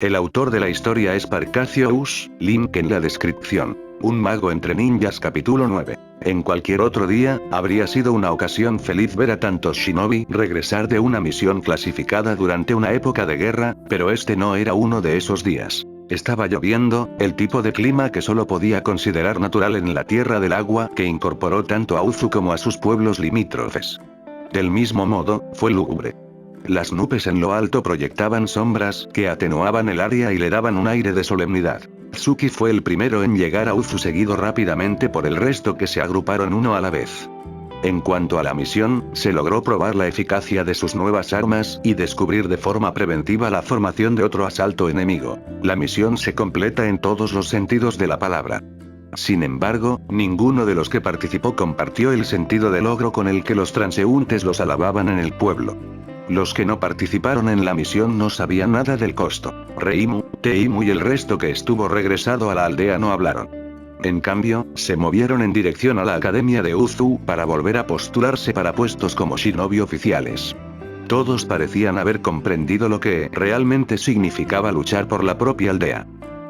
El autor de la historia es Parcacious, link en la descripción. Un mago entre ninjas capítulo 9. En cualquier otro día, habría sido una ocasión feliz ver a tantos shinobi regresar de una misión clasificada durante una época de guerra, pero este no era uno de esos días. Estaba lloviendo, el tipo de clima que solo podía considerar natural en la Tierra del Agua, que incorporó tanto a Uzu como a sus pueblos limítrofes. Del mismo modo, fue lúgubre. Las nubes en lo alto proyectaban sombras que atenuaban el área y le daban un aire de solemnidad. Tsuki fue el primero en llegar a Uzu, seguido rápidamente por el resto que se agruparon uno a la vez. En cuanto a la misión, se logró probar la eficacia de sus nuevas armas y descubrir de forma preventiva la formación de otro asalto enemigo. La misión se completa en todos los sentidos de la palabra. Sin embargo, ninguno de los que participó compartió el sentido de logro con el que los transeúntes los alababan en el pueblo. Los que no participaron en la misión no sabían nada del costo. Reimu, Teimu y el resto que estuvo regresado a la aldea no hablaron. En cambio, se movieron en dirección a la academia de Uzu para volver a postularse para puestos como shinobi oficiales. Todos parecían haber comprendido lo que realmente significaba luchar por la propia aldea.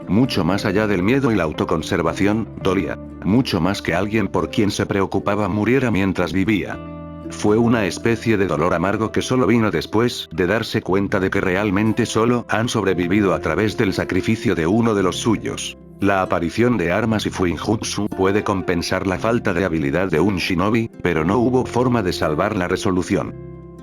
Mucho más allá del miedo y la autoconservación, dolía. Mucho más que alguien por quien se preocupaba muriera mientras vivía. Fue una especie de dolor amargo que solo vino después de darse cuenta de que realmente solo han sobrevivido a través del sacrificio de uno de los suyos. La aparición de armas y fuinjutsu puede compensar la falta de habilidad de un shinobi, pero no hubo forma de salvar la resolución.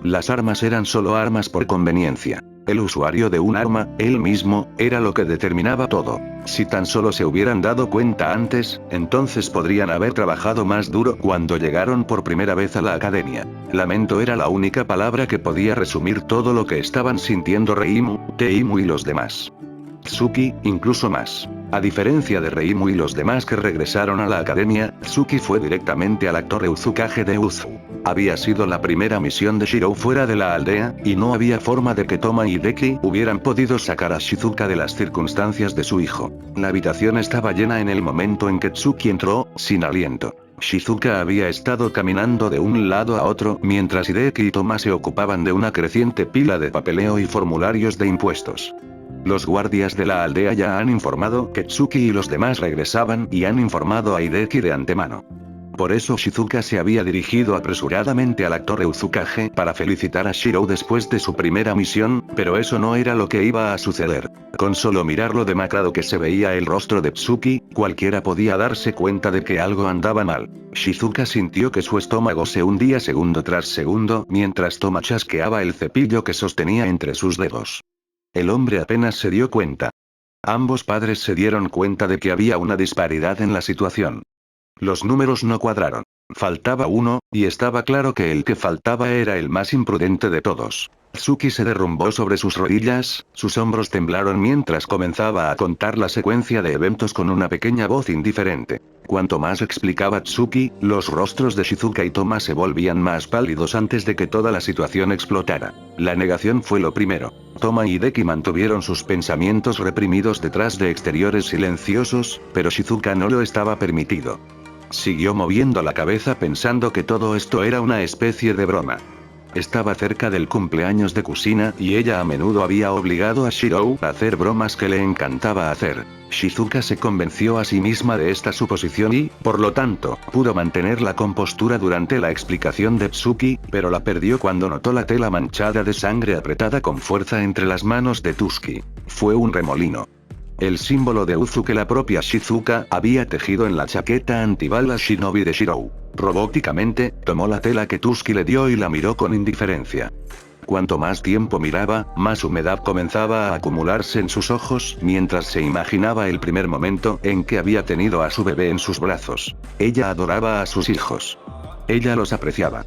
Las armas eran solo armas por conveniencia. El usuario de un arma, él mismo, era lo que determinaba todo. Si tan solo se hubieran dado cuenta antes, entonces podrían haber trabajado más duro cuando llegaron por primera vez a la academia. Lamento era la única palabra que podía resumir todo lo que estaban sintiendo Reimu, Teimu y los demás. Tsuki, incluso más. A diferencia de Reimu y los demás que regresaron a la academia, Tsuki fue directamente al actor Uzukage de Uzu. Había sido la primera misión de Shirou fuera de la aldea, y no había forma de que Toma y Hideki hubieran podido sacar a Shizuka de las circunstancias de su hijo. La habitación estaba llena en el momento en que Tsuki entró, sin aliento. Shizuka había estado caminando de un lado a otro mientras Hideki y Toma se ocupaban de una creciente pila de papeleo y formularios de impuestos. Los guardias de la aldea ya han informado que Tsuki y los demás regresaban y han informado a Hideki de antemano. Por eso Shizuka se había dirigido apresuradamente al actor Uzukage para felicitar a Shirou después de su primera misión, pero eso no era lo que iba a suceder. Con solo mirar lo demacrado que se veía el rostro de Tsuki, cualquiera podía darse cuenta de que algo andaba mal. Shizuka sintió que su estómago se hundía segundo tras segundo mientras Toma chasqueaba el cepillo que sostenía entre sus dedos. El hombre apenas se dio cuenta. Ambos padres se dieron cuenta de que había una disparidad en la situación. Los números no cuadraron. Faltaba uno, y estaba claro que el que faltaba era el más imprudente de todos. Tsuki se derrumbó sobre sus rodillas, sus hombros temblaron mientras comenzaba a contar la secuencia de eventos con una pequeña voz indiferente. Cuanto más explicaba Tsuki, los rostros de Shizuka y Toma se volvían más pálidos antes de que toda la situación explotara. La negación fue lo primero. Toma y Hideki mantuvieron sus pensamientos reprimidos detrás de exteriores silenciosos, pero Shizuka no lo estaba permitido. Siguió moviendo la cabeza pensando que todo esto era una especie de broma. Estaba cerca del cumpleaños de Kusina y ella a menudo había obligado a Shirou a hacer bromas que le encantaba hacer. Shizuka se convenció a sí misma de esta suposición y, por lo tanto, pudo mantener la compostura durante la explicación de Tsuki, pero la perdió cuando notó la tela manchada de sangre apretada con fuerza entre las manos de Tsuki. Fue un remolino. El símbolo de Uzu que la propia Shizuka había tejido en la chaqueta antibalas shinobi de Shirou. Robóticamente, tomó la tela que Tsuki le dio y la miró con indiferencia. Cuanto más tiempo miraba, más humedad comenzaba a acumularse en sus ojos mientras se imaginaba el primer momento en que había tenido a su bebé en sus brazos. Ella adoraba a sus hijos. Ella los apreciaba.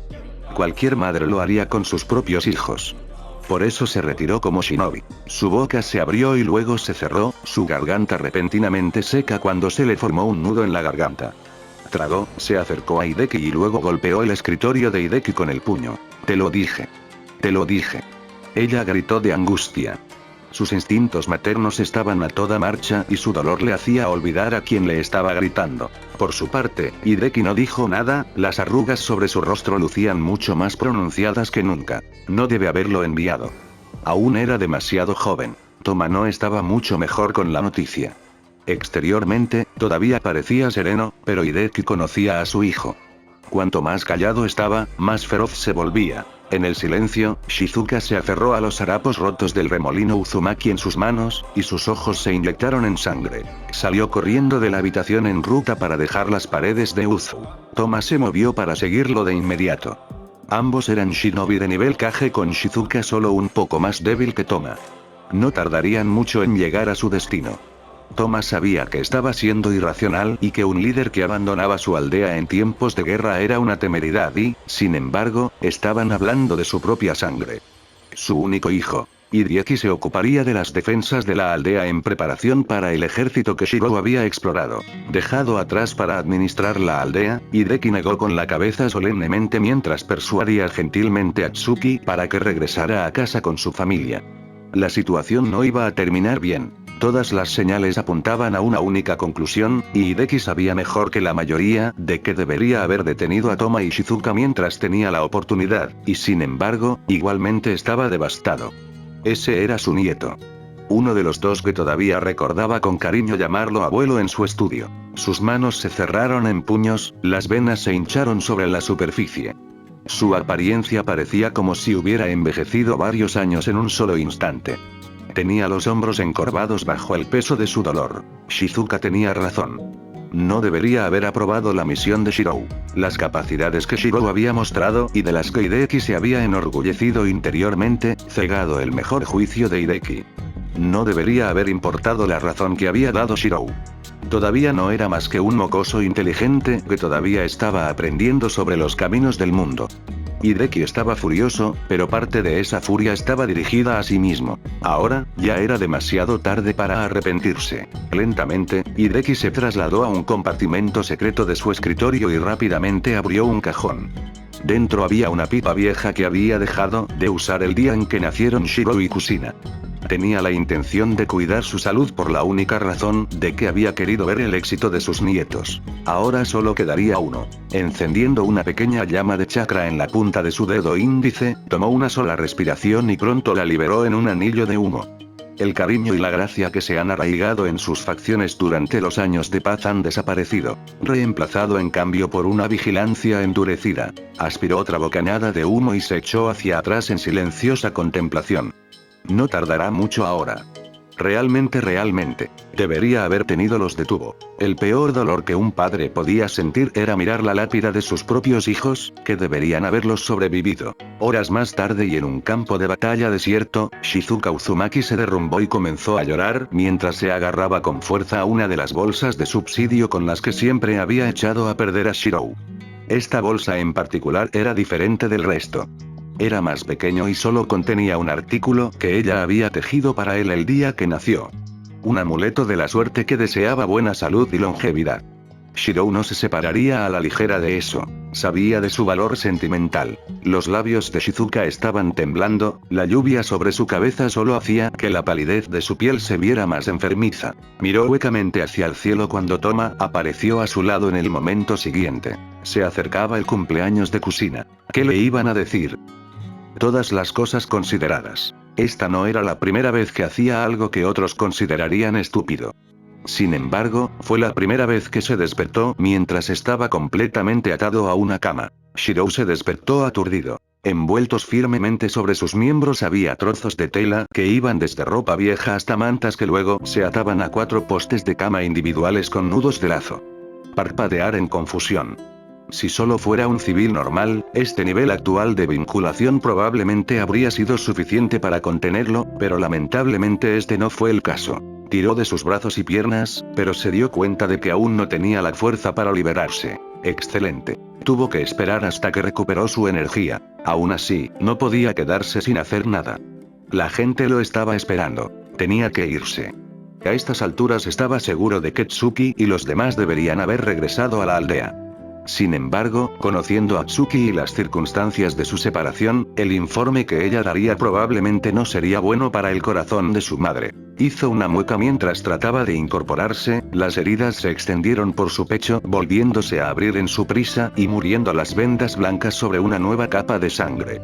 Cualquier madre lo haría con sus propios hijos. Por eso se retiró como shinobi. Su boca se abrió y luego se cerró, su garganta repentinamente seca cuando se le formó un nudo en la garganta. Tragó, se acercó a Hideki y luego golpeó el escritorio de Hideki con el puño. Te lo dije. Te lo dije. Ella gritó de angustia. Sus instintos maternos estaban a toda marcha y su dolor le hacía olvidar a quien le estaba gritando. Por su parte, Hideki no dijo nada, las arrugas sobre su rostro lucían mucho más pronunciadas que nunca. No debe haberlo enviado. Aún era demasiado joven. Toma no estaba mucho mejor con la noticia. Exteriormente, todavía parecía sereno, pero Hideki conocía a su hijo. Cuanto más callado estaba, más feroz se volvía. En el silencio, Shizuka se aferró a los harapos rotos del remolino Uzumaki en sus manos, y sus ojos se inyectaron en sangre. Salió corriendo de la habitación en ruta para dejar las paredes de Uzu. Toma se movió para seguirlo de inmediato. Ambos eran shinobi de nivel Kage, con Shizuka solo un poco más débil que Toma. No tardarían mucho en llegar a su destino. Toma sabía que estaba siendo irracional y que un líder que abandonaba su aldea en tiempos de guerra era una temeridad y, sin embargo, estaban hablando de su propia sangre. Su único hijo. Hideki se ocuparía de las defensas de la aldea en preparación para el ejército que Shirou había explorado. Dejado atrás para administrar la aldea, Hideki negó con la cabeza solemnemente mientras persuadía gentilmente a Tsuki para que regresara a casa con su familia. La situación no iba a terminar bien. Todas las señales apuntaban a una única conclusión, y Hideki sabía mejor que la mayoría de que debería haber detenido a Toma y Shizuka mientras tenía la oportunidad, y sin embargo, igualmente estaba devastado. Ese era su nieto. Uno de los dos que todavía recordaba con cariño llamarlo abuelo en su estudio. Sus manos se cerraron en puños, las venas se hincharon sobre la superficie. Su apariencia parecía como si hubiera envejecido varios años en un solo instante. Tenía los hombros encorvados bajo el peso de su dolor. Shizuka tenía razón. No debería haber aprobado la misión de Shirou. Las capacidades que Shirou había mostrado y de las que Hideki se había enorgullecido interiormente, cegado el mejor juicio de Hideki. No debería haber importado la razón que había dado Shirou. Todavía no era más que un mocoso inteligente que todavía estaba aprendiendo sobre los caminos del mundo. Hideki estaba furioso, pero parte de esa furia estaba dirigida a sí mismo. Ahora, ya era demasiado tarde para arrepentirse. Lentamente, Hideki se trasladó a un compartimento secreto de su escritorio y rápidamente abrió un cajón. Dentro había una pipa vieja que había dejado de usar el día en que nacieron Shirou y Kusina. Tenía la intención de cuidar su salud por la única razón de que había querido ver el éxito de sus nietos. Ahora solo quedaría uno. Encendiendo una pequeña llama de chakra en la punta de su dedo índice, tomó una sola respiración y pronto la liberó en un anillo de humo. El cariño y la gracia que se han arraigado en sus facciones durante los años de paz han desaparecido, reemplazado en cambio por una vigilancia endurecida. Aspiró otra bocanada de humo y se echó hacia atrás en silenciosa contemplación. No tardará mucho ahora. Realmente, debería haber tenido los detuvo. El peor dolor que un padre podía sentir era mirar la lápida de sus propios hijos, que deberían haberlos sobrevivido. Horas más tarde y en un campo de batalla desierto, Shizuka Uzumaki se derrumbó y comenzó a llorar mientras se agarraba con fuerza a una de las bolsas de subsidio con las que siempre había echado a perder a Shirou. Esta bolsa en particular era diferente del resto. Era más pequeño y solo contenía un artículo que ella había tejido para él el día que nació. Un amuleto de la suerte que deseaba buena salud y longevidad. Shirou no se separaría a la ligera de eso. Sabía de su valor sentimental. Los labios de Shizuka estaban temblando, la lluvia sobre su cabeza solo hacía que la palidez de su piel se viera más enfermiza. Miró huecamente hacia el cielo cuando Toma apareció a su lado en el momento siguiente. Se acercaba el cumpleaños de Kusina. ¿Qué le iban a decir? Todas las cosas consideradas. Esta no era la primera vez que hacía algo que otros considerarían estúpido. Sin embargo, fue la primera vez que se despertó mientras estaba completamente atado a una cama. Shirou se despertó aturdido. Envueltos firmemente sobre sus miembros había trozos de tela que iban desde ropa vieja hasta mantas que luego se ataban a 4 postes de cama individuales con nudos de lazo. Parpadear en confusión. Si solo fuera un civil normal, este nivel actual de vinculación probablemente habría sido suficiente para contenerlo, pero lamentablemente este no fue el caso. Tiró de sus brazos y piernas, pero se dio cuenta de que aún no tenía la fuerza para liberarse. Excelente. Tuvo que esperar hasta que recuperó su energía. Aún así, no podía quedarse sin hacer nada. La gente lo estaba esperando. Tenía que irse. A estas alturas estaba seguro de que Tsuki y los demás deberían haber regresado a la aldea. Sin embargo, conociendo a Tsuki y las circunstancias de su separación, el informe que ella daría probablemente no sería bueno para el corazón de su madre. Hizo una mueca mientras trataba de incorporarse, las heridas se extendieron por su pecho, volviéndose a abrir en su prisa y muriendo las vendas blancas sobre una nueva capa de sangre.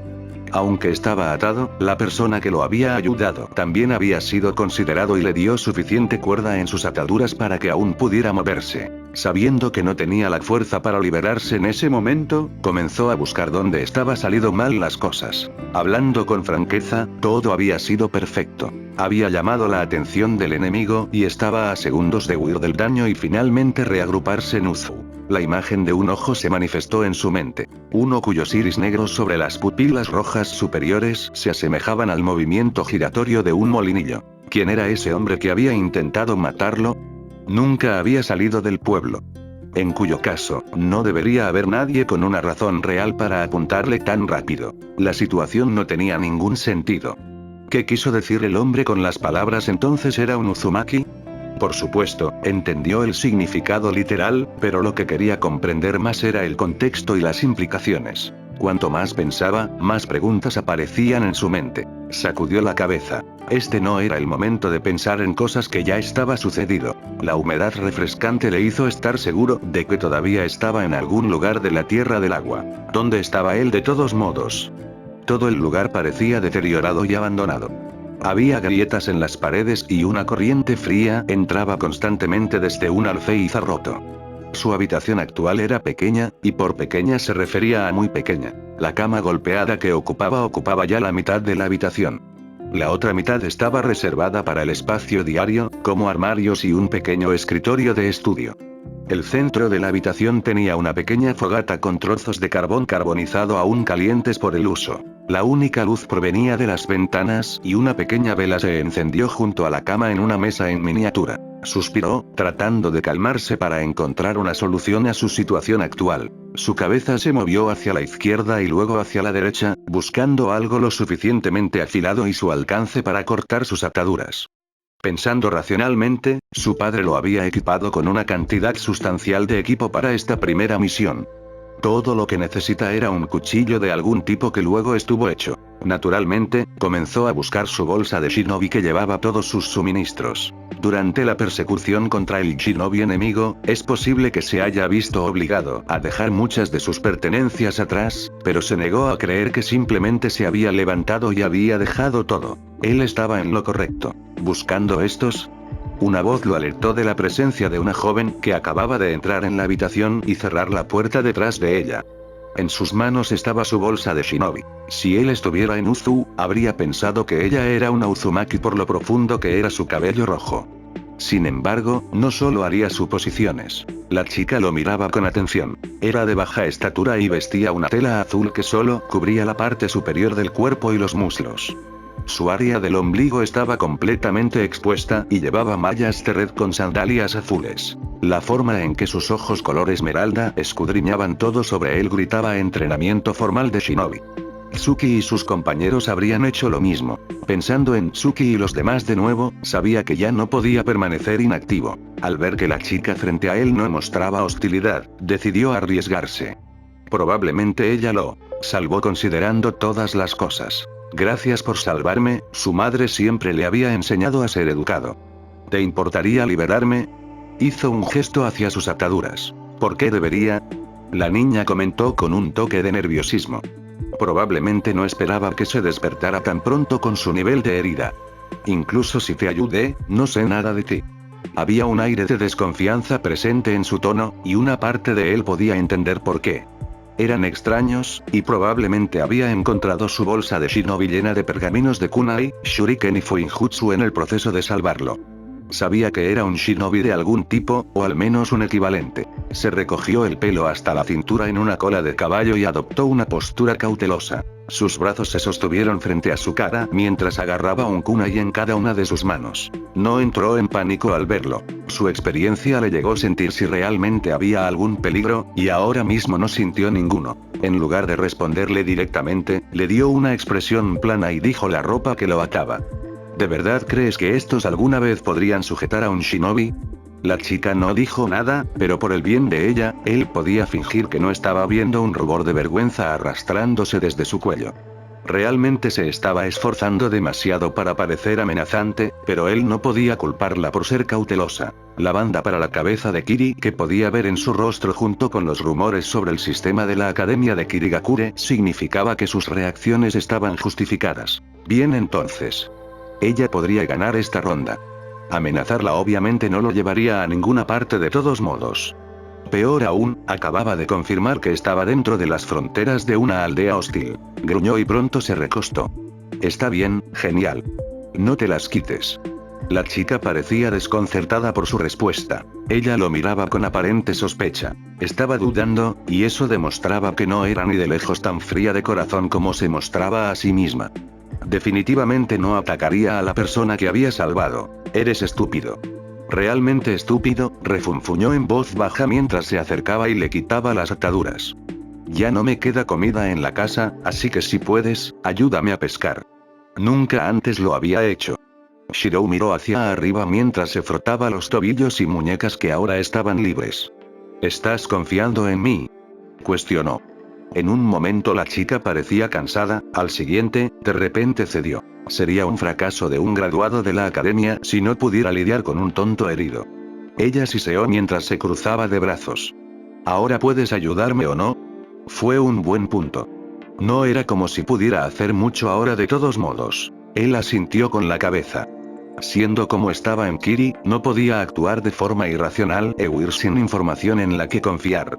Aunque estaba atado, la persona que lo había ayudado también había sido considerado y le dio suficiente cuerda en sus ataduras para que aún pudiera moverse. Sabiendo que no tenía la fuerza para liberarse en ese momento, comenzó a buscar dónde estaba salido mal las cosas. Hablando con franqueza, todo había sido perfecto. Había llamado la atención del enemigo y estaba a segundos de huir del daño y finalmente reagruparse en Uzu. La imagen de un ojo se manifestó en su mente. Uno cuyos iris negros sobre las pupilas rojas superiores se asemejaban al movimiento giratorio de un molinillo. ¿Quién era ese hombre que había intentado matarlo? Nunca había salido del pueblo. En cuyo caso, no debería haber nadie con una razón real para apuntarle tan rápido. La situación no tenía ningún sentido. ¿Qué quiso decir el hombre con las palabras entonces? ¿Era un Uzumaki? Por supuesto, entendió el significado literal, pero lo que quería comprender más era el contexto y las implicaciones. Cuanto más pensaba, más preguntas aparecían en su mente. Sacudió la cabeza. Este no era el momento de pensar en cosas que ya estaba sucedido. La humedad refrescante le hizo estar seguro de que todavía estaba en algún lugar de la Tierra del Agua. ¿Dónde estaba él de todos modos? Todo el lugar parecía deteriorado y abandonado. Había grietas en las paredes y una corriente fría entraba constantemente desde un alféizar roto. Su habitación actual era pequeña, y por pequeña se refería a muy pequeña. La cama golpeada que ocupaba ya la mitad de la habitación. La otra mitad estaba reservada para el espacio diario, como armarios y un pequeño escritorio de estudio. El centro de la habitación tenía una pequeña fogata con trozos de carbón carbonizado aún calientes por el uso. La única luz provenía de las ventanas y una pequeña vela se encendió junto a la cama en una mesa en miniatura. Suspiró, tratando de calmarse para encontrar una solución a su situación actual. Su cabeza se movió hacia la izquierda y luego hacia la derecha, buscando algo lo suficientemente afilado y su alcance para cortar sus ataduras. Pensando racionalmente, su padre lo había equipado con una cantidad sustancial de equipo para esta primera misión. Todo lo que necesita era un cuchillo de algún tipo que luego estuvo hecho. Naturalmente, comenzó a buscar su bolsa de shinobi que llevaba todos sus suministros. Durante la persecución contra el shinobi enemigo, es posible que se haya visto obligado a dejar muchas de sus pertenencias atrás, pero se negó a creer que simplemente se había levantado y había dejado todo. Él estaba en lo correcto. Buscando estos, una voz lo alertó de la presencia de una joven que acababa de entrar en la habitación y cerrar la puerta detrás de ella. En sus manos estaba su bolsa de shinobi. Si él estuviera en Uzu, habría pensado que ella era una Uzumaki por lo profundo que era su cabello rojo. Sin embargo, no solo haría suposiciones. La chica lo miraba con atención. Era de baja estatura y vestía una tela azul que solo cubría la parte superior del cuerpo y los muslos. Su área del ombligo estaba completamente expuesta y llevaba mallas de red con sandalias azules. La forma en que sus ojos color esmeralda escudriñaban todo sobre él gritaba entrenamiento formal de shinobi. Tsuki y sus compañeros habrían hecho lo mismo. Pensando en Tsuki y los demás de nuevo, sabía que ya no podía permanecer inactivo. Al ver que la chica frente a él no mostraba hostilidad, decidió arriesgarse. Probablemente ella lo salvó considerando todas las cosas. Gracias por salvarme, su madre siempre le había enseñado a ser educado. ¿Te importaría liberarme? Hizo un gesto hacia sus ataduras. ¿Por qué debería? La niña comentó con un toque de nerviosismo. Probablemente no esperaba que se despertara tan pronto con su nivel de herida. Incluso si te ayudé, no sé nada de ti. Había un aire de desconfianza presente en su tono, y una parte de él podía entender por qué. Eran extraños, y probablemente había encontrado su bolsa de shinobi llena de pergaminos de kunai, shuriken y fuinjutsu en el proceso de salvarlo. Sabía que era un shinobi de algún tipo, o al menos un equivalente. Se recogió el pelo hasta la cintura en una cola de caballo y adoptó una postura cautelosa. Sus brazos se sostuvieron frente a su cara mientras agarraba un kunai en cada una de sus manos. No entró en pánico al verlo. Su experiencia le llegó a sentir si realmente había algún peligro, y ahora mismo no sintió ninguno. En lugar de responderle directamente, le dio una expresión plana y dijo la ropa que lo ataba. ¿De verdad crees que estos alguna vez podrían sujetar a un shinobi? La chica no dijo nada, pero por el bien de ella, él podía fingir que no estaba viendo un rubor de vergüenza arrastrándose desde su cuello. Realmente se estaba esforzando demasiado para parecer amenazante, pero él no podía culparla por ser cautelosa. La banda para la cabeza de Kiri que podía ver en su rostro junto con los rumores sobre el sistema de la Academia de Kirigakure significaba que sus reacciones estaban justificadas. Bien entonces. Ella podría ganar esta ronda. Amenazarla obviamente no lo llevaría a ninguna parte de todos modos. Peor aún, acababa de confirmar que estaba dentro de las fronteras de una aldea hostil. Gruñó y pronto se recostó. Está bien, genial. No te las quites. La chica parecía desconcertada por su respuesta. Ella lo miraba con aparente sospecha. Estaba dudando, y eso demostraba que no era ni de lejos tan fría de corazón como se mostraba a sí misma. Definitivamente no atacaría a la persona que había salvado. Eres estúpido. Realmente estúpido, refunfuñó en voz baja mientras se acercaba y le quitaba las ataduras. Ya no me queda comida en la casa, así que si puedes, ayúdame a pescar. Nunca antes lo había hecho. Shirou miró hacia arriba mientras se frotaba los tobillos y muñecas que ahora estaban libres. ¿Estás confiando en mí?, cuestionó. En un momento la chica parecía cansada, al siguiente, de repente cedió. Sería un fracaso de un graduado de la academia si no pudiera lidiar con un tonto herido. Ella siseó mientras se cruzaba de brazos. ¿Ahora puedes ayudarme o no? Fue un buen punto. No era como si pudiera hacer mucho ahora de todos modos. Él asintió con la cabeza. Siendo como estaba en Kiri, no podía actuar de forma irracional e huir sin información en la que confiar.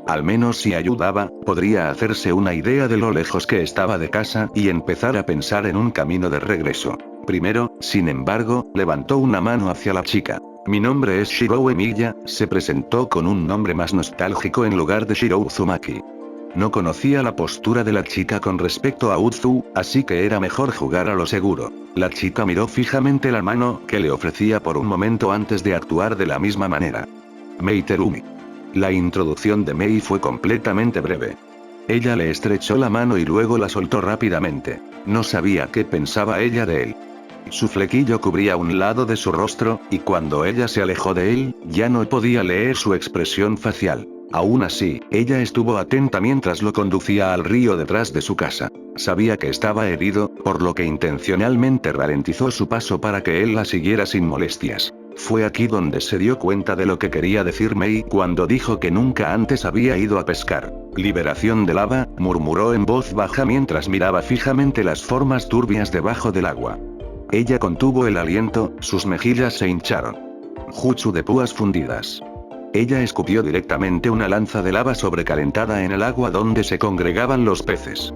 Al menos si ayudaba, podría hacerse una idea de lo lejos que estaba de casa y empezar a pensar en un camino de regreso. Primero, sin embargo, levantó una mano hacia la chica. Mi nombre es Shirou Emiya, se presentó con un nombre más nostálgico en lugar de Shirou Uzumaki. No conocía la postura de la chica con respecto a Uzu, así que era mejor jugar a lo seguro. La chica miró fijamente la mano que le ofrecía por un momento antes de actuar de la misma manera. Mei Terumi. La introducción de Mei fue completamente breve. Ella le estrechó la mano y luego la soltó rápidamente. No sabía qué pensaba ella de él. Su flequillo cubría un lado de su rostro, y cuando ella se alejó de él, ya no podía leer su expresión facial. Aún así, ella estuvo atenta mientras lo conducía al río detrás de su casa. Sabía que estaba herido, por lo que intencionalmente ralentizó su paso para que él la siguiera sin molestias. Fue aquí donde se dio cuenta de lo que quería decir Mei cuando dijo que nunca antes había ido a pescar. Liberación de lava, murmuró en voz baja mientras miraba fijamente las formas turbias debajo del agua. Ella contuvo el aliento, sus mejillas se hincharon. Jutsu de púas fundidas. Ella escupió directamente una lanza de lava sobrecalentada en el agua donde se congregaban los peces.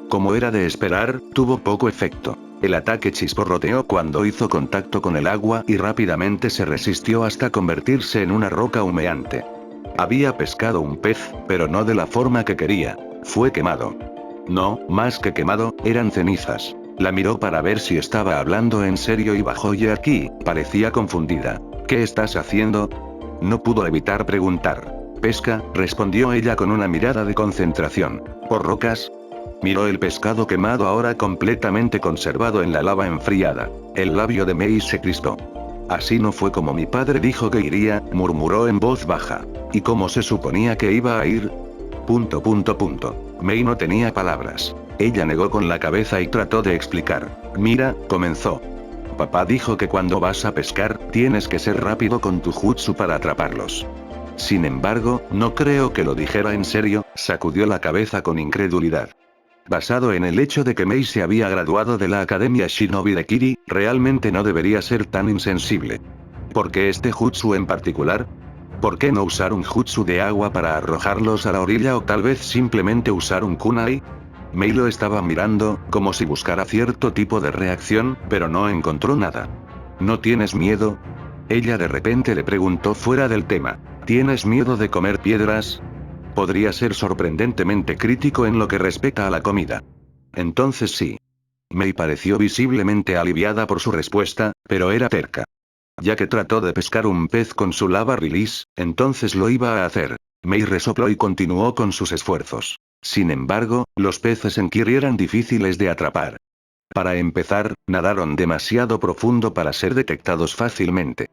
Como era de esperar, tuvo poco efecto. El ataque chisporroteó cuando hizo contacto con el agua y rápidamente se resistió hasta convertirse en una roca humeante. Había pescado un pez, pero no de la forma que quería. Fue quemado. No, más que quemado, eran cenizas. La miró para ver si estaba hablando en serio y bajó y aquí, parecía confundida. ¿Qué estás haciendo? No pudo evitar preguntar. Pesca, respondió ella con una mirada de concentración. ¿Por rocas? Miró el pescado quemado ahora completamente conservado en la lava enfriada. El labio de Mei se crispó. Así no fue como mi padre dijo que iría, murmuró en voz baja. ¿Y cómo se suponía que iba a ir? ... Mei no tenía palabras. Ella negó con la cabeza y trató de explicar. Mira, comenzó. Papá dijo que cuando vas a pescar, tienes que ser rápido con tu jutsu para atraparlos. Sin embargo, no creo que lo dijera en serio, sacudió la cabeza con incredulidad. Basado en el hecho de que Mei se había graduado de la Academia Shinobi de Kiri, realmente no debería ser tan insensible. ¿Por qué este jutsu en particular? ¿Por qué no usar un jutsu de agua para arrojarlos a la orilla o tal vez simplemente usar un kunai? Mei lo estaba mirando, como si buscara cierto tipo de reacción, pero no encontró nada. ¿No tienes miedo? Ella de repente le preguntó fuera del tema. ¿Tienes miedo de comer piedras? Podría ser sorprendentemente crítico en lo que respecta a la comida. Entonces sí. Mei pareció visiblemente aliviada por su respuesta, pero era terca. Ya que trató de pescar un pez con su lava release, entonces lo iba a hacer. Mei resopló y continuó con sus esfuerzos. Sin embargo, los peces en Kiri eran difíciles de atrapar. Para empezar, nadaron demasiado profundo para ser detectados fácilmente.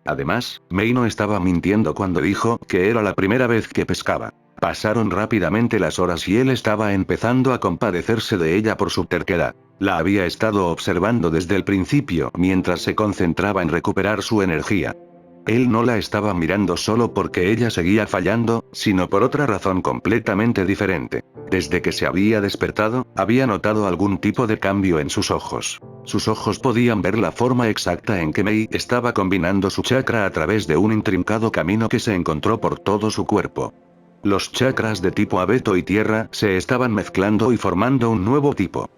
Además, Mei no estaba mintiendo cuando dijo que era la primera vez que pescaba. Pasaron rápidamente las horas y él estaba empezando a compadecerse de ella por su terquedad. La había estado observando desde el principio mientras se concentraba en recuperar su energía. Él no la estaba mirando solo porque ella seguía fallando, sino por otra razón completamente diferente. Desde que se había despertado, había notado algún tipo de cambio en sus ojos. Sus ojos podían ver la forma exacta en que Mei estaba combinando su chakra a través de un intrincado camino que se encontró por todo su cuerpo. Los chakras de tipo abeto y tierra se estaban mezclando y formando un nuevo tipo.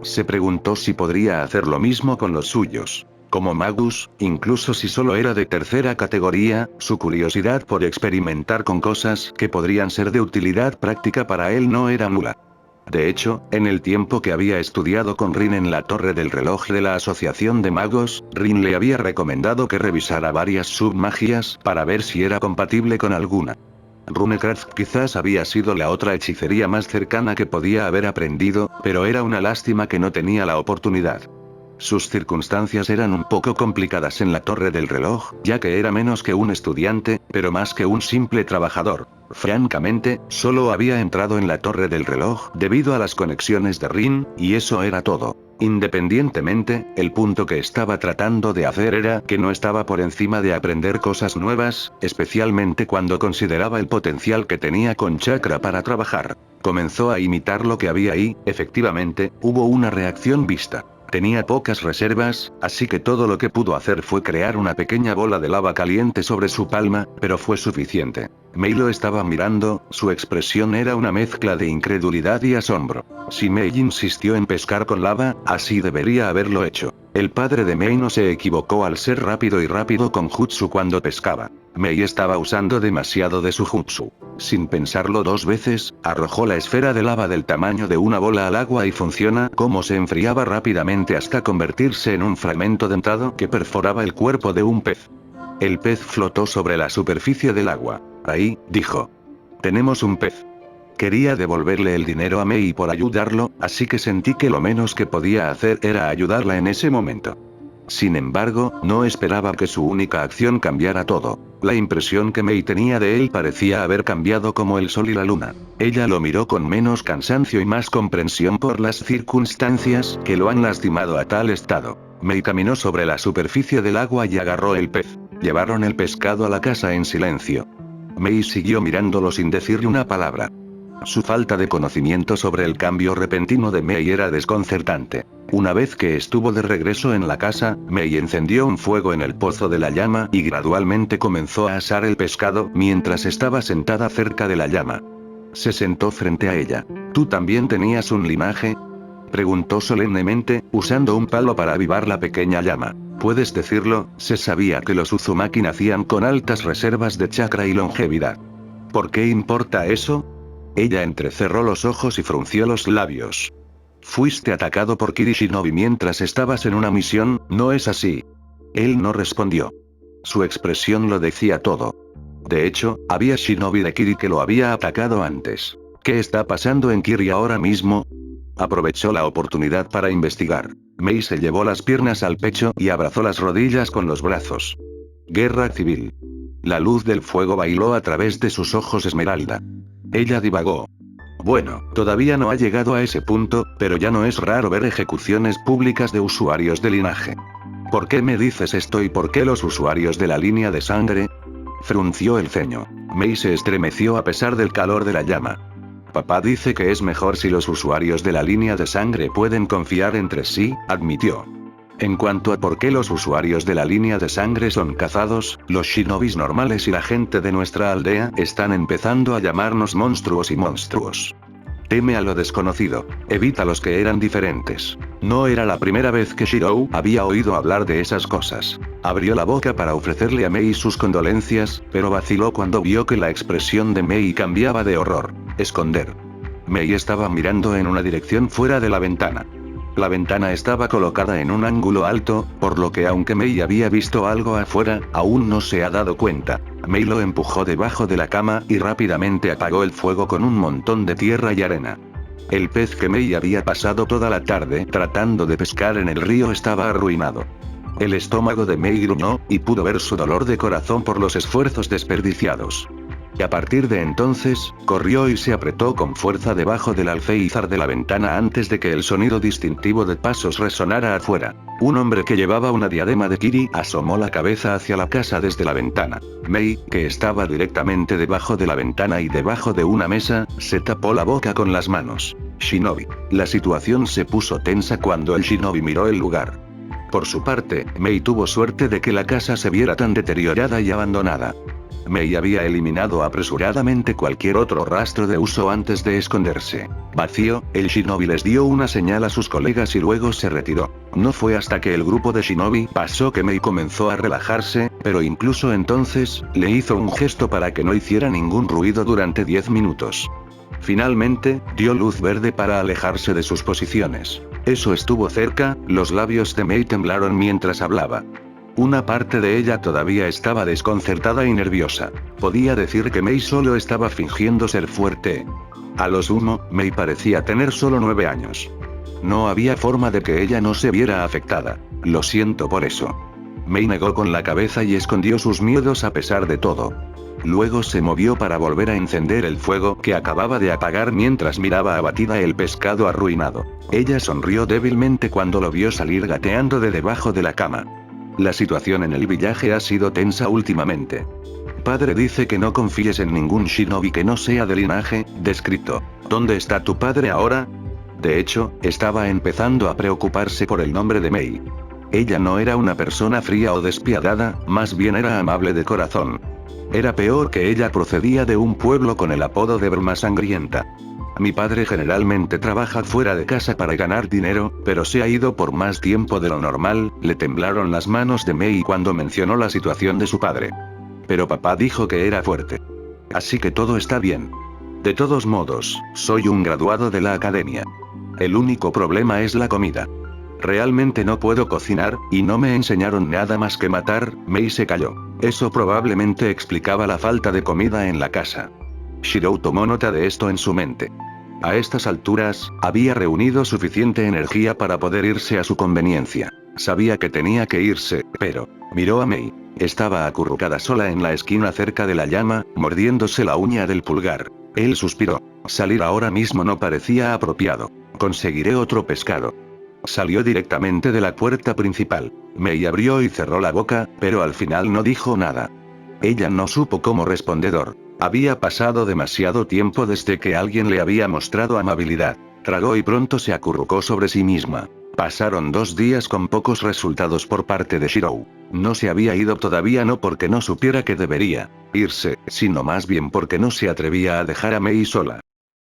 Se preguntó si podría hacer lo mismo con los suyos. Como Magus, incluso si solo era de tercera categoría, su curiosidad por experimentar con cosas que podrían ser de utilidad práctica para él no era nula. De hecho, en el tiempo que había estudiado con Rin en la torre del reloj de la Asociación de Magos, Rin le había recomendado que revisara varias submagias para ver si era compatible con alguna. Runecraft quizás había sido la otra hechicería más cercana que podía haber aprendido, pero era una lástima que no tenía la oportunidad. Sus circunstancias eran un poco complicadas en la torre del reloj, ya que era menos que un estudiante, pero más que un simple trabajador. Francamente, solo había entrado en la torre del reloj debido a las conexiones de Rin, y eso era todo. Independientemente, el punto que estaba tratando de hacer era que no estaba por encima de aprender cosas nuevas, especialmente cuando consideraba el potencial que tenía con chakra para trabajar. Comenzó a imitar lo que había ahí, efectivamente, hubo una reacción vista. Tenía pocas reservas, así que todo lo que pudo hacer fue crear una pequeña bola de lava caliente sobre su palma, pero fue suficiente. Mei lo estaba mirando, su expresión era una mezcla de incredulidad y asombro. Si Mei insistió en pescar con lava, así debería haberlo hecho. El padre de Mei no se equivocó al ser rápido y rápido con jutsu cuando pescaba. Mei estaba usando demasiado de su jutsu. Sin pensarlo dos veces, arrojó la esfera de lava del tamaño de una bola al agua y funciona como se enfriaba rápidamente hasta convertirse en un fragmento dentado que perforaba el cuerpo de un pez. El pez flotó sobre la superficie del agua. Ahí, dijo. Tenemos un pez. Quería devolverle el dinero a Mei por ayudarlo, así que sentí que lo menos que podía hacer era ayudarla en ese momento. Sin embargo, no esperaba que su única acción cambiara todo. La impresión que Mei tenía de él parecía haber cambiado como el sol y la luna. Ella lo miró con menos cansancio y más comprensión por las circunstancias que lo han lastimado a tal estado. Mei caminó sobre la superficie del agua y agarró el pez. Llevaron el pescado a la casa en silencio. Mei siguió mirándolo sin decirle una palabra. Su falta de conocimiento sobre el cambio repentino de Mei era desconcertante. Una vez que estuvo de regreso en la casa, Mei encendió un fuego en el pozo de la llama y gradualmente comenzó a asar el pescado mientras estaba sentada cerca de la llama. Se sentó frente a ella. ¿Tú también tenías un linaje?, preguntó solemnemente, usando un palo para avivar la pequeña llama. Puedes decirlo, se sabía que los Uzumaki nacían con altas reservas de chakra y longevidad. ¿Por qué importa eso? Ella entrecerró los ojos y frunció los labios. Fuiste atacado por Kiri Shinobi mientras estabas en una misión, ¿no es así? Él no respondió. Su expresión lo decía todo. De hecho, había Shinobi de Kiri que lo había atacado antes. ¿Qué está pasando en Kiri ahora mismo? Aprovechó la oportunidad para investigar. Mei se llevó las piernas al pecho y abrazó las rodillas con los brazos. Guerra civil. La luz del fuego bailó a través de sus ojos esmeralda. Ella divagó. Bueno, todavía no ha llegado a ese punto, pero ya no es raro ver ejecuciones públicas de usuarios de linaje. ¿Por qué me dices esto y por qué los usuarios de la línea de sangre? Frunció el ceño. Mei se estremeció a pesar del calor de la llama. Papá dice que es mejor si los usuarios de la línea de sangre pueden confiar entre sí, admitió. En cuanto a por qué los usuarios de la línea de sangre son cazados, los shinobis normales y la gente de nuestra aldea están empezando a llamarnos monstruos y monstruos. Teme a lo desconocido, evita los que eran diferentes. No era la primera vez que Shirou había oído hablar de esas cosas. Abrió la boca para ofrecerle a Mei sus condolencias, pero vaciló cuando vio que la expresión de Mei cambiaba de horror. Esconder. Mei estaba mirando en una dirección fuera de la ventana. La ventana estaba colocada en un ángulo alto, por lo que aunque Mei había visto algo afuera, aún no se ha dado cuenta. Mei lo empujó debajo de la cama y rápidamente apagó el fuego con un montón de tierra y arena. El pez que Mei había pasado toda la tarde tratando de pescar en el río estaba arruinado. El estómago de Mei gruñó, y pudo ver su dolor de corazón por los esfuerzos desperdiciados. Y a partir de entonces, corrió y se apretó con fuerza debajo del alféizar de la ventana antes de que el sonido distintivo de pasos resonara afuera. Un hombre que llevaba una diadema de Kiri asomó la cabeza hacia la casa desde la ventana. Mei, que estaba directamente debajo de la ventana y debajo de una mesa, se tapó la boca con las manos. Shinobi. La situación se puso tensa cuando el Shinobi miró el lugar. Por su parte, Mei tuvo suerte de que la casa se viera tan deteriorada y abandonada. Mei había eliminado apresuradamente cualquier otro rastro de uso antes de esconderse. Vacío, el Shinobi les dio una señal a sus colegas y luego se retiró. No fue hasta que el grupo de Shinobi pasó que Mei comenzó a relajarse, pero incluso entonces, le hizo un gesto para que no hiciera ningún ruido durante 10 minutos. Finalmente, dio luz verde para alejarse de sus posiciones. Eso estuvo cerca, los labios de Mei temblaron mientras hablaba. Una parte de ella todavía estaba desconcertada y nerviosa. Podía decir que Mei solo estaba fingiendo ser fuerte. A lo sumo, Mei parecía tener solo 9 años. No había forma de que ella no se viera afectada. Lo siento por eso. Mei negó con la cabeza y escondió sus miedos a pesar de todo. Luego se movió para volver a encender el fuego que acababa de apagar mientras miraba abatida el pescado arruinado. Ella sonrió débilmente cuando lo vio salir gateando de debajo de la cama. La situación en el villaje ha sido tensa últimamente. Padre dice que no confíes en ningún shinobi que no sea de linaje descrito. ¿Dónde está tu padre ahora? De hecho, estaba empezando a preocuparse por el nombre de Mei. Ella no era una persona fría o despiadada, más bien era amable de corazón. Era peor que ella procedía de un pueblo con el apodo de Bruma Sangrienta. Mi padre generalmente trabaja fuera de casa para ganar dinero, pero se ha ido por más tiempo de lo normal. Le temblaron las manos de Mei cuando mencionó la situación de su padre. Pero papá dijo que era fuerte. Así que todo está bien. De todos modos, soy un graduado de la academia. El único problema es la comida. Realmente no puedo cocinar, y no me enseñaron nada más que matar. Mei se calló. Eso probablemente explicaba la falta de comida en la casa. Shirou tomó nota de esto en su mente. A estas alturas, había reunido suficiente energía para poder irse a su conveniencia. Sabía que tenía que irse, pero miró a Mei. Estaba acurrucada sola en la esquina cerca de la llama, mordiéndose la uña del pulgar. Él suspiró. Salir ahora mismo no parecía apropiado. Conseguiré otro pescado. Salió directamente de la puerta principal. Mei abrió y cerró la boca, pero al final no dijo nada. Ella no supo cómo responder. Había pasado demasiado tiempo desde que alguien le había mostrado amabilidad. Tragó y pronto se acurrucó sobre sí misma. Pasaron 2 días con pocos resultados por parte de Shirou. No se había ido todavía, no porque no supiera que debería irse, sino más bien porque no se atrevía a dejar a Mei sola.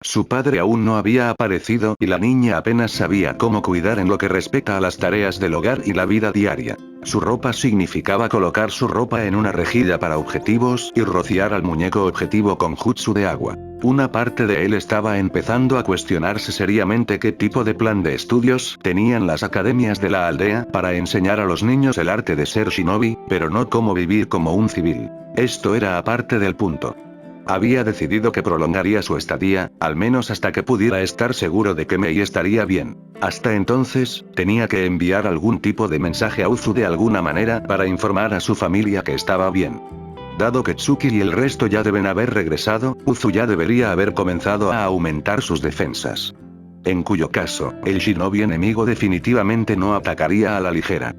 Su padre aún no había aparecido y la niña apenas sabía cómo cuidar en lo que respecta a las tareas del hogar y la vida diaria. Su ropa significaba colocar su ropa en una rejilla para objetivos y rociar al muñeco objetivo con jutsu de agua. Una parte de él estaba empezando a cuestionarse seriamente qué tipo de plan de estudios tenían las academias de la aldea para enseñar a los niños el arte de ser shinobi, pero no cómo vivir como un civil. Esto era aparte del punto. Había decidido que prolongaría su estadía, al menos hasta que pudiera estar seguro de que Mei estaría bien. Hasta entonces, tenía que enviar algún tipo de mensaje a Uzu de alguna manera para informar a su familia que estaba bien. Dado que Tsuki y el resto ya deben haber regresado, Uzu ya debería haber comenzado a aumentar sus defensas. En cuyo caso, el shinobi enemigo definitivamente no atacaría a la ligera.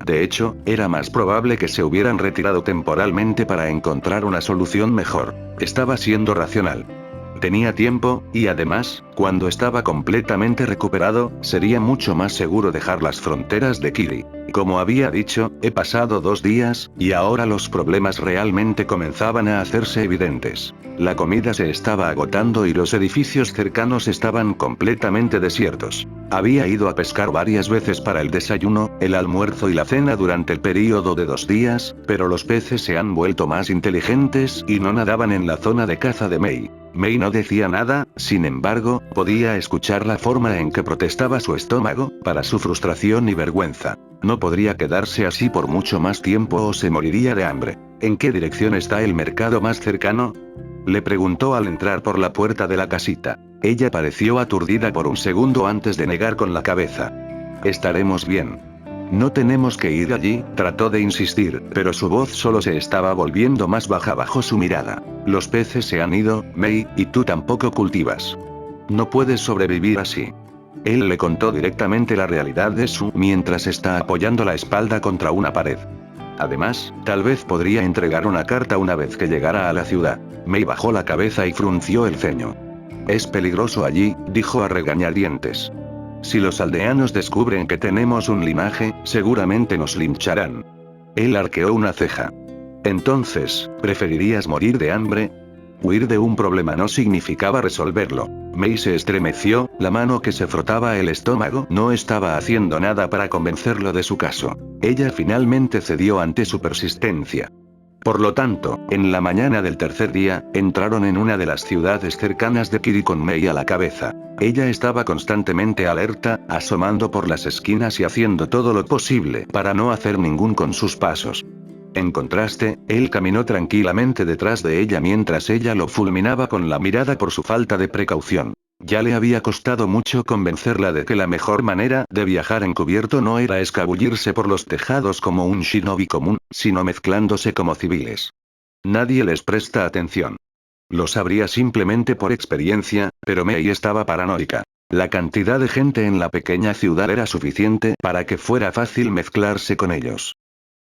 De hecho, era más probable que se hubieran retirado temporalmente para encontrar una solución mejor. Estaba siendo racional. Tenía tiempo, y además, cuando estaba completamente recuperado, sería mucho más seguro dejar las fronteras de Kiri. Como había dicho, he pasado 2 días, y ahora los problemas realmente comenzaban a hacerse evidentes. La comida se estaba agotando y los edificios cercanos estaban completamente desiertos. Había ido a pescar varias veces para el desayuno, el almuerzo y la cena durante el período de 2 días, pero los peces se han vuelto más inteligentes y no nadaban en la zona de caza de Mei. Mei no decía nada, sin embargo, podía escuchar la forma en que protestaba su estómago, para su frustración y vergüenza. No podría quedarse así por mucho más tiempo o se moriría de hambre. ¿En qué dirección está el mercado más cercano?, le preguntó al entrar por la puerta de la casita. Ella pareció aturdida por un segundo antes de negar con la cabeza. Estaremos bien. No tenemos que ir allí, trató de insistir, pero su voz solo se estaba volviendo más baja bajo su mirada. Los peces se han ido, Mei, y tú tampoco cultivas. No puedes sobrevivir así. Él le contó directamente la realidad de Su mientras está apoyando la espalda contra una pared. Además, tal vez podría entregar una carta una vez que llegara a la ciudad. Mei bajó la cabeza y frunció el ceño. Es peligroso allí, dijo a regañadientes. Si los aldeanos descubren que tenemos un linaje, seguramente nos lincharán. Él arqueó una ceja. Entonces, ¿preferirías morir de hambre? Huir de un problema no significaba resolverlo. Mei se estremeció, la mano que se frotaba el estómago no estaba haciendo nada para convencerlo de su caso. Ella finalmente cedió ante su persistencia. Por lo tanto, en la mañana del tercer día, entraron en una de las ciudades cercanas de Kiri con Mei a la cabeza. Ella estaba constantemente alerta, asomando por las esquinas y haciendo todo lo posible para no hacer ningún con sus pasos. En contraste, él caminó tranquilamente detrás de ella mientras ella lo fulminaba con la mirada por su falta de precaución. Ya le había costado mucho convencerla de que la mejor manera de viajar encubierto no era escabullirse por los tejados como un shinobi común, sino mezclándose como civiles. Nadie les presta atención. Lo sabría simplemente por experiencia, pero Mei estaba paranoica. La cantidad de gente en la pequeña ciudad era suficiente para que fuera fácil mezclarse con ellos.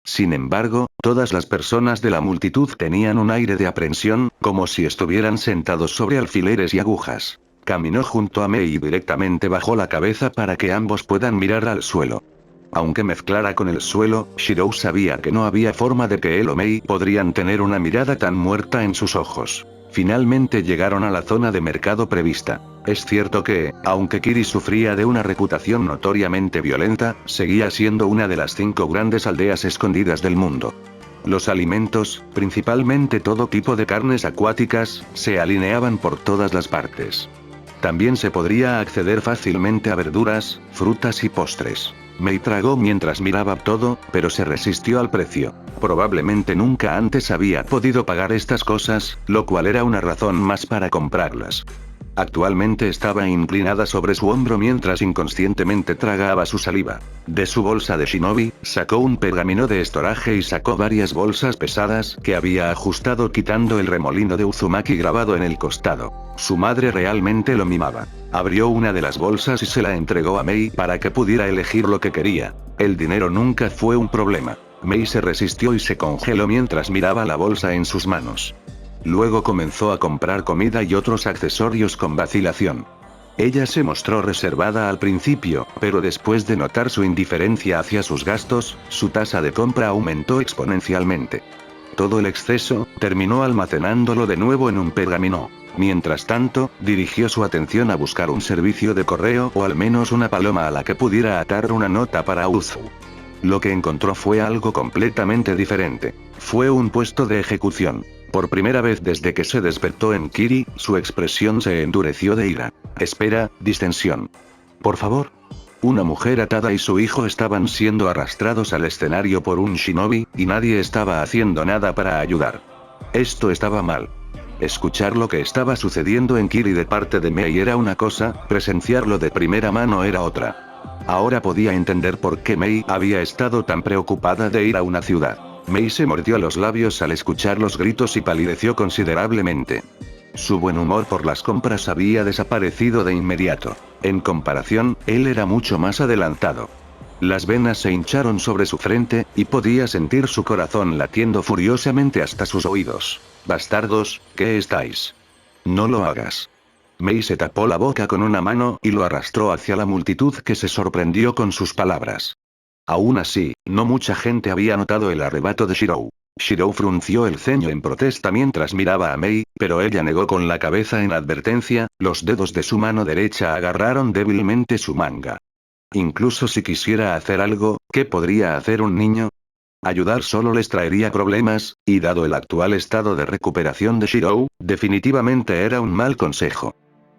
Sin embargo, todas las personas de la multitud tenían un aire de aprensión, como si estuvieran sentados sobre alfileres y agujas. Caminó junto a Mei y directamente bajó la cabeza para que ambos puedan mirar al suelo. Aunque mezclara con el suelo, Shirou sabía que no había forma de que él o Mei podrían tener una mirada tan muerta en sus ojos. Finalmente llegaron a la zona de mercado prevista. Es cierto que, aunque Kiri sufría de una reputación notoriamente violenta, seguía siendo una de las 5 grandes aldeas escondidas del mundo. Los alimentos, principalmente todo tipo de carnes acuáticas, se alineaban por todas las partes. También se podría acceder fácilmente a verduras, frutas y postres. Mei tragó mientras miraba todo, pero se resistió al precio. Probablemente nunca antes había podido pagar estas cosas, lo cual era una razón más para comprarlas. Actualmente estaba inclinada sobre su hombro mientras inconscientemente tragaba su saliva. De su bolsa de shinobi, sacó un pergamino de estoraje y sacó varias bolsas pesadas que había ajustado quitando el remolino de Uzumaki grabado en el costado. Su madre realmente lo mimaba. Abrió una de las bolsas y se la entregó a Mei para que pudiera elegir lo que quería. El dinero nunca fue un problema. Mei se resistió y se congeló mientras miraba la bolsa en sus manos. Luego comenzó a comprar comida y otros accesorios con vacilación. Ella se mostró reservada al principio, pero después de notar su indiferencia hacia sus gastos, su tasa de compra aumentó exponencialmente. Todo el exceso, terminó almacenándolo de nuevo en un pergamino. Mientras tanto, dirigió su atención a buscar un servicio de correo o al menos una paloma a la que pudiera atar una nota para Uzu. Lo que encontró fue algo completamente diferente. Fue un puesto de ejecución. Por primera vez desde que se despertó en Kiri, su expresión se endureció de ira. Espera, distensión. Por favor. Una mujer atada y su hijo estaban siendo arrastrados al escenario por un shinobi, y nadie estaba haciendo nada para ayudar. Esto estaba mal. Escuchar lo que estaba sucediendo en Kiri de parte de Mei era una cosa, presenciarlo de primera mano era otra. Ahora podía entender por qué Mei había estado tan preocupada de ir a una ciudad. Mei se mordió los labios al escuchar los gritos y palideció considerablemente. Su buen humor por las compras había desaparecido de inmediato. En comparación, él era mucho más adelantado. Las venas se hincharon sobre su frente, y podía sentir su corazón latiendo furiosamente hasta sus oídos. Bastardos, ¿qué estáis? No lo hagas. Mei se tapó la boca con una mano y lo arrastró hacia la multitud que se sorprendió con sus palabras. Aún así, no mucha gente había notado el arrebato de Shirou. Shirou frunció el ceño en protesta mientras miraba a Mei, pero ella negó con la cabeza en advertencia, los dedos de su mano derecha agarraron débilmente su manga. Incluso si quisiera hacer algo, ¿qué podría hacer un niño? Ayudar solo les traería problemas, y dado el actual estado de recuperación de Shirou, definitivamente era un mal consejo.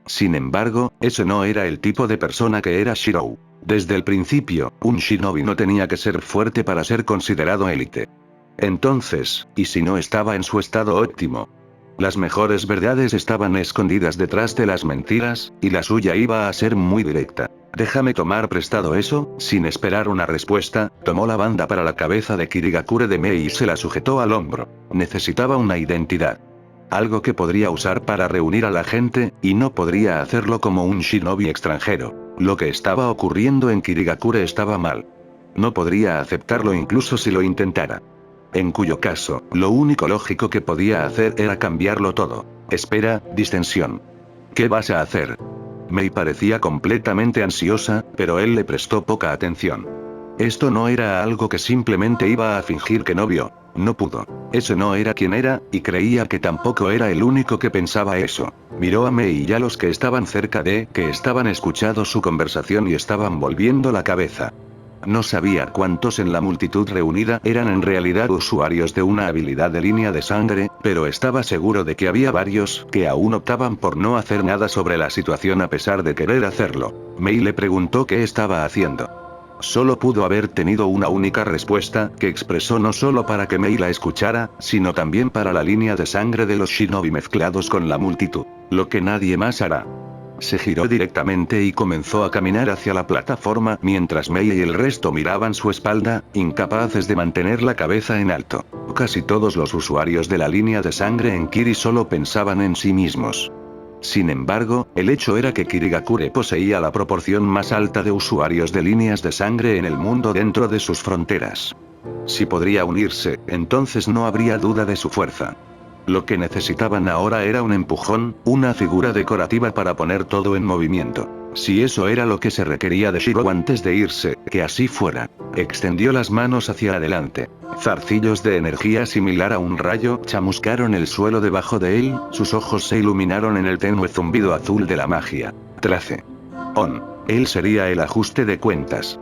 Sin embargo, ese no era el tipo de persona que era Shirou. Desde el principio, un shinobi no tenía que ser fuerte para ser considerado élite. Entonces, ¿y si no estaba en su estado óptimo? Las mejores verdades estaban escondidas detrás de las mentiras, y la suya iba a ser muy directa. Déjame tomar prestado eso. Sin esperar una respuesta, tomó la banda para la cabeza de Kirigakure de Mei y se la sujetó al hombro. Necesitaba una identidad. Algo que podría usar para reunir a la gente, y no podría hacerlo como un shinobi extranjero. Lo que estaba ocurriendo en Kirigakure estaba mal. No podría aceptarlo incluso si lo intentara. En cuyo caso, lo único lógico que podía hacer era cambiarlo todo. Espera, distensión. ¿Qué vas a hacer? Mei parecía completamente ansiosa, pero él le prestó poca atención. Esto no era algo que simplemente iba a fingir que no vio. No pudo. Ese no era quien era, y creía que tampoco era el único que pensaba eso. Miró a Mei y a los que estaban cerca de, que estaban escuchando su conversación y estaban volviendo la cabeza. No sabía cuántos en la multitud reunida eran en realidad usuarios de una habilidad de línea de sangre, pero estaba seguro de que había varios que aún optaban por no hacer nada sobre la situación a pesar de querer hacerlo. Mei le preguntó qué estaba haciendo. Solo pudo haber tenido una única respuesta, que expresó no solo para que Mei la escuchara, sino también para la línea de sangre de los shinobi mezclados con la multitud. Lo que nadie más hará. Se giró directamente y comenzó a caminar hacia la plataforma mientras Mei y el resto miraban su espalda, incapaces de mantener la cabeza en alto. Casi todos los usuarios de la línea de sangre en Kiri solo pensaban en sí mismos. Sin embargo, el hecho era que Kirigakure poseía la proporción más alta de usuarios de líneas de sangre en el mundo dentro de sus fronteras. Si podría unirse, entonces no habría duda de su fuerza. Lo que necesitaban ahora era un empujón, una figura decorativa para poner todo en movimiento. Si eso era lo que se requería de Shiro antes de irse, que así fuera. Extendió las manos hacia adelante. Zarcillos de energía similar a un rayo chamuscaron el suelo debajo de él, sus ojos se iluminaron en el tenue zumbido azul de la magia. Trace. On. Él sería el ajuste de cuentas.